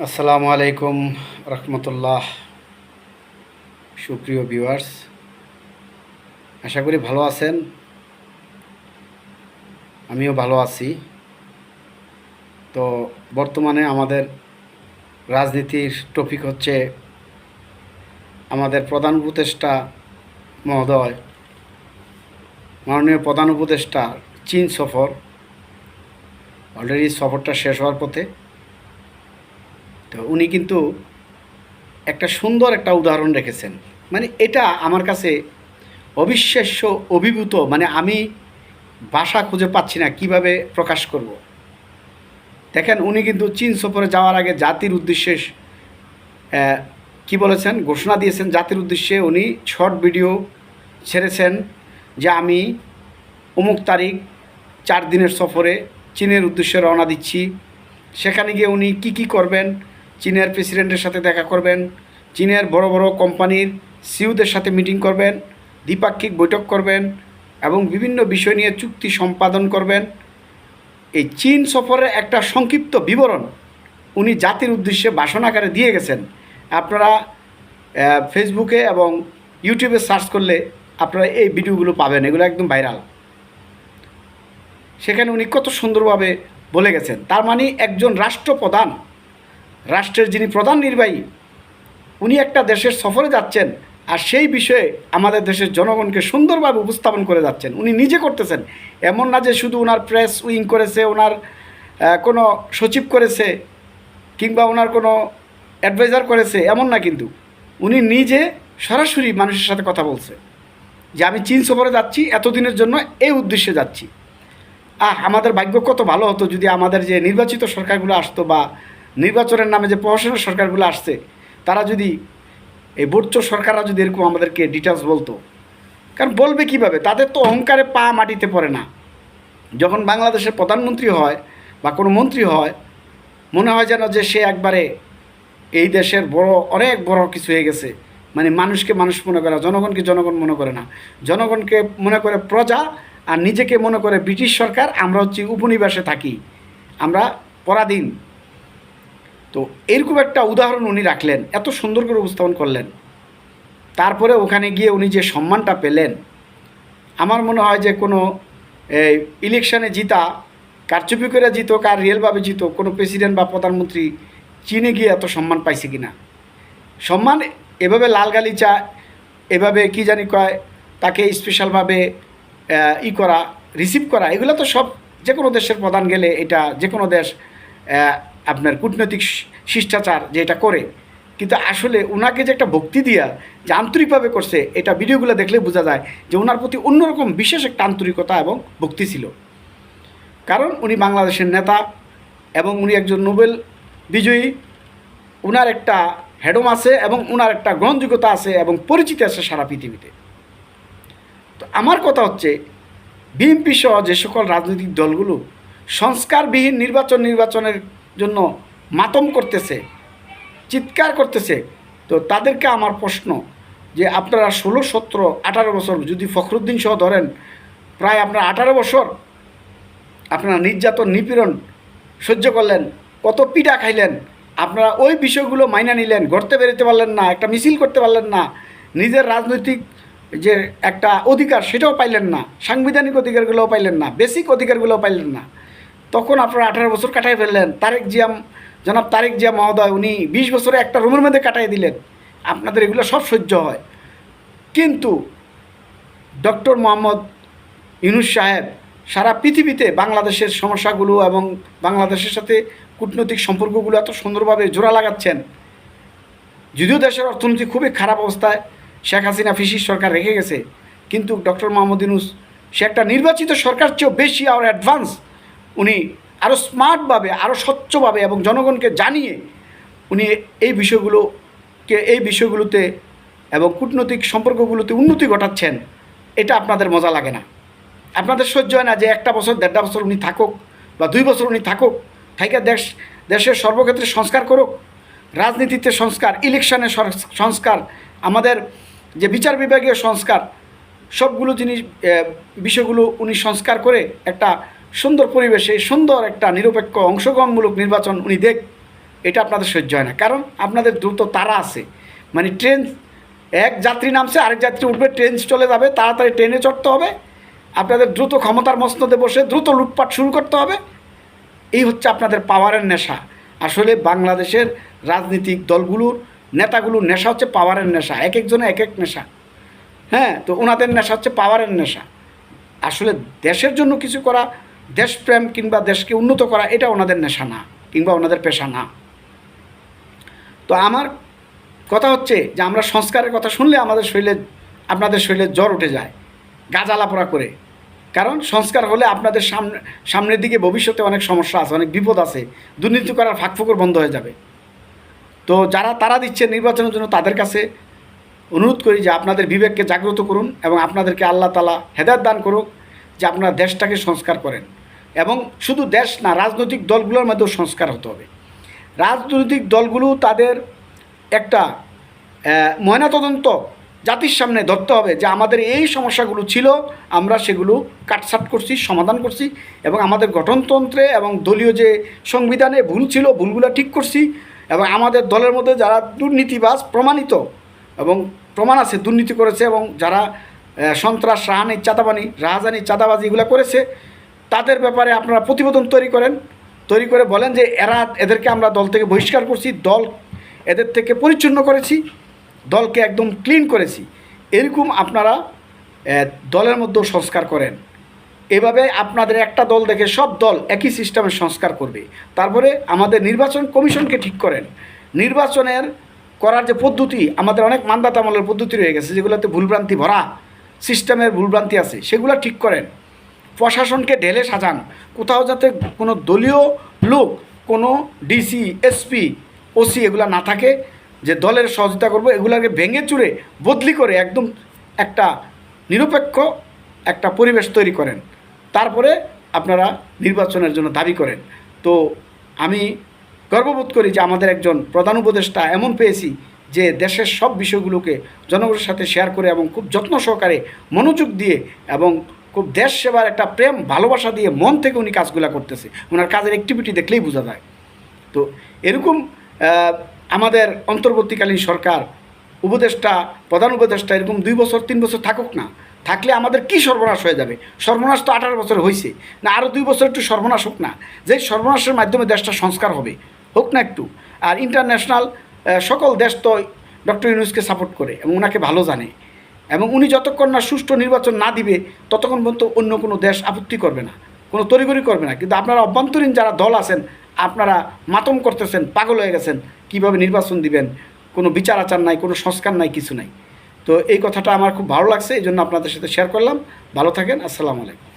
আসসালামু আলাইকুম রহমতুল্লাহ। সুপ্রিয় ভিউয়ার্স, আশা করি ভালো আছেন। আমিও ভালো আছি। তো বর্তমানে আমাদের রাজনীতির টপিক হচ্ছে আমাদের প্রধান উপদেষ্টা মহোদয়, মাননীয় প্রধান উপদেষ্টা চীন সফর। অলরেডি সফরটা শেষ হওয়ার পথে। তো উনি কিন্তু একটা সুন্দর একটা উদাহরণ রেখেছেন। মানে এটা আমার কাছে অবিশ্বাস্য, অভিভূত। মানে আমি ভাষা খুঁজে পাচ্ছি না কিভাবে প্রকাশ করব। দেখেন, উনি কিন্তু চীন সফরে যাওয়ার আগে জাতির উদ্দেশ্যে কি বলেছেন, ঘোষণা দিয়েছেন। জাতির উদ্দেশ্যে উনি শর্ট ভিডিও ছেড়েছেন যে আমি অমুক তারিখ 4 দিনের সফরে চীনের উদ্দেশ্যে রওনা দিচ্ছি। সেখানে গিয়ে উনি কি করবেন, চীনের প্রেসিডেন্টের সাথে দেখা করবেন, চীনের বড় বড় কোম্পানির সিইওদের সাথে মিটিং করবেন, দ্বিপাক্ষিক বৈঠক করবেন এবং বিভিন্ন বিষয় নিয়ে চুক্তি সম্পাদন করবেন। এই চীন সফরের একটা সংক্ষিপ্ত বিবরণ উনি জাতির উদ্দেশ্যে ভাষণ আকারে দিয়ে গেছেন। আপনারা ফেসবুকে এবং ইউটিউবে সার্চ করলে আপনারা এই ভিডিওগুলো পাবেন। এগুলো একদম ভাইরাল। সেখানে উনি কত সুন্দরভাবে বলে গেছেন। তার মানে একজন রাষ্ট্রপ্রধান, রাষ্ট্রের যিনি প্রধান নির্বাহী, উনি একটা দেশের সফরে যাচ্ছেন আর সেই বিষয়ে আমাদের দেশের জনগণকে সুন্দরভাবে উপস্থাপন করে যাচ্ছেন। উনি নিজে করতেছেন। এমন না যে শুধু ওনার প্রেস উইং করেছে, ওনার কোনো সচিব করেছে কিংবা ওনার কোনো অ্যাডভাইজার করেছে, এমন না। কিন্তু উনি নিজে সরাসরি মানুষের সাথে কথা বলছে যে আমি চীন সফরে যাচ্ছি, এতদিনের জন্য এই উদ্দেশ্যে যাচ্ছি। আমাদের ভাগ্য কত ভালো হতো যদি আমাদের যে নির্বাচিত সরকারগুলো আসতো বা নির্বাচনের নামে যে প্রশাসনের সরকারগুলো আসছে, তারা যদি, এই বোর্ড সরকাররা যদি এরকম আমাদেরকে ডিটেলস বলতো। কারণ বলবে কিভাবে? তাদের তো অহংকারে পা মাটিতে পড়ে না। যখন বাংলাদেশের প্রধানমন্ত্রী হয় বা কোনো মন্ত্রী হয়, মনে হয় যেন যে সে একবারে এই দেশের বড়, অনেক বড় কিছু হয়ে গেছে। মানে মানুষকে মানুষ মনে করে না, জনগণকে জনগণ মনে করে না। জনগণকে মনে করে প্রজা, আর নিজেকে মনে করে ব্রিটিশ সরকার। আমরা হচ্ছে উপনিবাসে থাকি, আমরা পরাধীন। তো এরকম একটা উদাহরণ উনি রাখলেন, এত সুন্দর করে উপস্থাপন করলেন। তারপরে ওখানে গিয়ে উনি যে সম্মানটা পেলেন, আমার মনে হয় যে কোনো ইলেকশানে জিতা, কারচুপি করে জিত কার রিয়েলভাবে জিত, কোনো প্রেসিডেন্ট বা প্রধানমন্ত্রী চীনে গিয়ে এত সম্মান পাইছে কি না। সম্মান এভাবে লাল গালিচা, এভাবে কি জানি কয়, তাকে স্পেশালভাবে করা, রিসিভ করা, এগুলো তো সব যে কোনো দেশের প্রধান গেলে এটা যে কোনো দেশ আপনার কূটনৈতিক শিষ্টাচার যে এটা করে। কিন্তু আসলে ওনাকে যে একটা ভক্তি দিয়া যে আন্তরিকভাবে করছে, এটা ভিডিওগুলো দেখলে বোঝা যায় যে ওনার প্রতি অন্যরকম বিশেষ একটা আন্তরিকতা এবং ভক্তি ছিল। কারণ উনি বাংলাদেশের নেতা এবং উনি একজন নোবেল বিজয়ী। ওনার একটা হেডম আছে এবং ওনার একটা গ্রহণযোগ্যতা আছে এবং পরিচিতি আছে সারা পৃথিবীতে। তো আমার কথা হচ্ছে, বিএনপি সহ যে সকল রাজনৈতিক দলগুলো সংস্কারবিহীন নির্বাচনের জন্য মাতম করতেছে, চিৎকার করতেছে, তো তাদেরকে আমার প্রশ্ন যে আপনারা 16, 17, 18 বছর, যদি ফখরুদ্দিন সহ ধরেন, প্রায় আপনারা 18 বছর আপনারা নির্যাতন নিপীড়ন সহ্য করলেন, কত পিঠা খাইলেন। আপনারা ওই বিষয়গুলো মাইনা নিলেন, ঘুরতে বেরোতে পারলেন না, একটা মিছিল করতে পারলেন না, নিজের রাজনৈতিক যে একটা অধিকার সেটাও পাইলেন না, সাংবিধানিক অধিকারগুলোও পাইলেন না, বেসিক অধিকারগুলোও পাইলেন না। তখন আপনারা 18 বছর কাটাই ফেললেন। জনাব তারেক জিয়া মহোদয় উনি 20 বছরে একটা রুমের মধ্যে কাটাই দিলেন। আপনাদের এগুলো সব সহ্য হয়। কিন্তু ডক্টর মোহাম্মদ ইউনূস সাহেব সারা পৃথিবীতে বাংলাদেশের সমস্যাগুলো এবং বাংলাদেশের সাথে কূটনৈতিক সম্পর্কগুলো এত সুন্দরভাবে জোড়া লাগাচ্ছেন। যদিও দেশের অর্থনীতি খুবই খারাপ অবস্থায়, শেখ হাসিনা ফিসির সরকার রেখে গেছে, কিন্তু ডক্টর মোহাম্মদ ইউনূস সে একটা নির্বাচিত সরকার চেয়েও বেশি আর অ্যাডভান্স। উনি আরও স্মার্টভাবে, আরও স্বচ্ছভাবে এবং জনগণকে জানিয়ে উনি এই বিষয়গুলোতে এবং কূটনৈতিক সম্পর্কগুলোতে উন্নতি ঘটাচ্ছেন। এটা আপনাদের মজা লাগে না, আপনাদের সহ্য হয় না যে 1 বছর 1.5 বছর উনি থাকুক বা 2 বছর উনি থাকুক, থাইকা দেশের সর্বক্ষেত্রে সংস্কার করুক, রাজনীতিতে সংস্কার, ইলেকশনের সংস্কার, আমাদের যে বিচার বিভাগীয় সংস্কার, সবগুলো বিষয়গুলো উনি সংস্কার করে একটা সুন্দর পরিবেশে সুন্দর একটা নিরপেক্ষ অংশগ্রহণমূলক নির্বাচন উনি এটা আপনাদের সহ্য হয় না, কারণ আপনাদের দ্রুত তাড়া আছে। মানে ট্রেন, এক যাত্রী নামছে, আরেক যাত্রী উঠবে, ট্রেন চলে যাবে, তাড়াতাড়ি ট্রেনে চড়তে হবে, আপনাদের দ্রুত ক্ষমতার মসনদে বসে দ্রুত লুটপাট শুরু করতে হবে। এই হচ্ছে আপনাদের পাওয়ারের নেশা। আসলে বাংলাদেশের রাজনৈতিক দলগুলোর নেতাগুলোর নেশা হচ্ছে পাওয়ারের নেশা, এক একজনের এক এক নেশা। হ্যাঁ, তো ওনাদের নেশা হচ্ছে পাওয়ারের নেশা। আসলে দেশের জন্য কিছু করা, দেশপ্রেম কিংবা দেশকে উন্নত করা, এটা ওনাদের নেশা না, কিংবা ওনাদের পেশা না। তো আমার কথা হচ্ছে যে আমরা সংস্কারের কথা শুনলে আপনাদের শরীরে জ্বর উঠে যায়, গা জ্বালাপোড়া করে। কারণ সংস্কার হলে আপনাদের সামনের দিকে ভবিষ্যতে অনেক সমস্যা আছে, অনেক বিপদ আছে, দুর্নীতি করার ফাঁকফোকর বন্ধ হয়ে যাবে। তো যারা তারা দিচ্ছে নির্বাচনের জন্য, তাদের কাছে অনুরোধ করি যে আপনাদের বিবেককে জাগ্রত করুন এবং আপনাদেরকে আল্লাহ তাআলা হেদায়েত দান করুক যে আপনারা দেশটাকে সংস্কার করেন। এবং শুধু দেশ না, রাজনৈতিক দলগুলোর মধ্যেও সংস্কার হতে হবে। রাজনৈতিক দলগুলো তাদের একটা ময়নাতদন্ত জাতির সামনে ধরতে হবে যে আমাদের এই সমস্যাগুলো ছিল, আমরা সেগুলো কাটছাট করছি, সমাধান করছি, এবং আমাদের গঠনতন্ত্রে এবং দলীয় যে সংবিধানে ভুল ছিল, ভুলগুলো ঠিক করছি। এবং আমাদের দলের মধ্যে যারা দুর্নীতিবাজ প্রমাণিত এবং প্রমাণ আছে দুর্নীতি করেছে, এবং যারা সন্ত্রাস, রাহাজানি, চাঁদাবাজি এগুলো করেছে, তাদের ব্যাপারে আপনারা প্রতিবেদন তৈরি করে বলেন যে এদেরকে আমরা দল থেকে বহিষ্কার করছি, দল এদের থেকে পরিচ্ছন্ন করেছি, দলকে একদম ক্লিন করেছি। এরকম আপনারা দলের মধ্যেও সংস্কার করেন। এভাবে আপনাদের একটা দল দেখে সব দল একই সিস্টেমের সংস্কার করবে। তারপরে আমাদের নির্বাচন কমিশনকে ঠিক করেন। নির্বাচনের করার যে পদ্ধতি, আমাদের অনেক মান্দাতামলের পদ্ধতি রয়ে গেছে, যেগুলোতে ভুলভ্রান্তি ভরা, সিস্টেমের ভুলভ্রান্তি আছে, সেগুলো ঠিক করেন। প্রশাসনকে ঢেলে সাজান, কোথাও যাতে কোনো দলীয় লোক, কোনো ডিসি, এসপি, ওসি এগুলো না থাকে যে দলের সহযোগিতা করবো, এগুলোকে ভেঙে চুরে বদলি করে একদম একটা নিরপেক্ষ একটা পরিবেশ তৈরি করেন। তারপরে আপনারা নির্বাচনের জন্য দাবি করেন। তো আমি গর্ববোধ করি যে আমাদের একজন প্রধান উপদেষ্টা এমন পেয়েছি যে দেশের সব বিষয়গুলোকে জনগণের সাথে শেয়ার করে এবং খুব যত্ন সহকারে, মনোযোগ দিয়ে এবং খুব দেশ সেবার একটা প্রেম ভালোবাসা দিয়ে মন থেকে উনি কাজগুলো করতেছে। ওনার কাজের অ্যাক্টিভিটি দেখলেই বোঝা যায়। তো এরকম আমাদের অন্তর্বর্তীকালীন সরকার, উপদেষ্টা, প্রধান উপদেষ্টা এরকম 2 বছর 3 বছর থাকুক না, থাকলে আমাদের কি সর্বনাশ হয়ে যাবে। সর্বনাশ তো 18 বছর হয়েছে না, আরও 2 বছর একটু সর্বনাশ হোক না, যে সর্বনাশের মাধ্যমে দেশটা সংস্কার হবে, হোক না একটু। আর ইন্টারন্যাশনাল সকল দেশ তো ডক্টর ইউনূসকে সাপোর্ট করে এবং ওনাকে ভালো জানে, এবং উনি যতক্ষণ না সুষ্ঠু নির্বাচন না দিবে ততক্ষণ পর্যন্ত অন্য কোনো দেশ আপত্তি করবে না, কোনো তড়িঘড়ি করবে না। কিন্তু আপনারা অভ্যন্তরীণ যারা দল আছেন, আপনারা মাতম করতেছেন, পাগল হয়ে গেছেন, কীভাবে নির্বাচন দিবেন, কোনো বিচার আচার নাই, কোনো সংস্কার নাই, কিছু নাই। তো এই কথাটা আমার খুব ভালো লাগছে, এই জন্য আপনাদের সাথে শেয়ার করলাম। ভালো থাকেন, আসসালামু আলাইকুম।